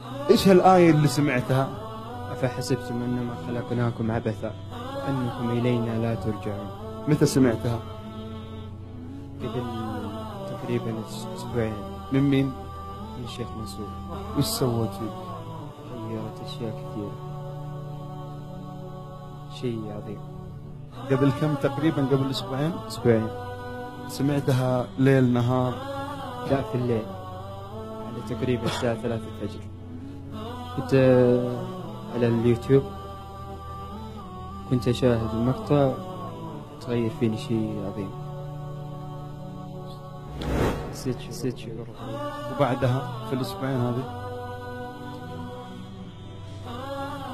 إيش هالآية اللي سمعتها؟ أفحسبتم أنما خلقناكم عبثا وأنكم إلينا لا ترجعون. متى سمعتها؟ قبل تقريبا أسبوعين. من مين؟ من الشيخ منصور. وش سوت فيه؟ غيرت أشياء كثيرة، شيء عظيم. قبل كم تقريبا؟ قبل أسبوعين. سمعتها ليل نهار؟ لا، في الليل على تقريبا الساعة 3 الفجر. كنت على اليوتيوب، كنت أشاهد المقطع تغير فيني شيء عظيم. حسيت شعور. وبعدها في الأسبوعين هذه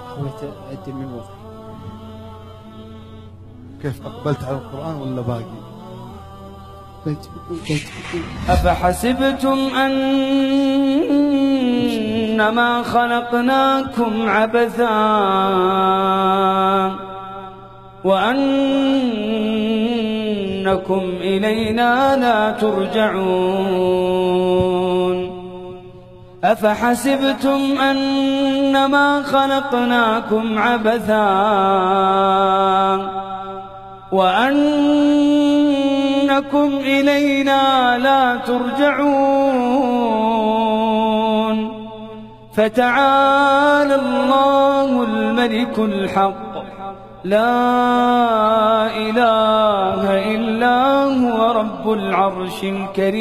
حاولت أعدل من وضعي. كيف أقبلت على القرآن ولا باقي؟ أفحسبتم أنما خلقناكم عبثا وأنكم إلينا لا ترجعون. أفحسبتم أنما خلقناكم عبثا وأنكم إلينا لا ترجعون. فتعالى الله الملك الحق، لا إله إلا هو رب العرش الكريم.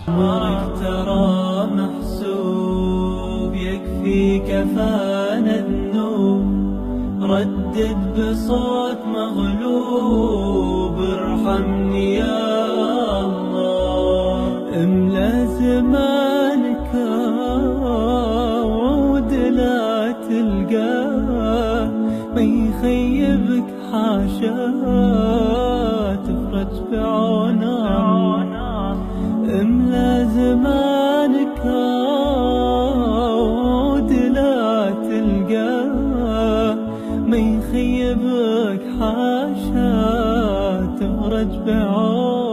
أمرك ترى محسوب، يكفي كفانا الذنوب. ردد بصوت مغلوب، ارحمني يا الله. املا زمانك وعود لا تلقاه، ما يخيبك حاشا تفرج بعونه. املا زمانك وعود لا تلقاه، ما يخيبك حاشا تفرج بعونه.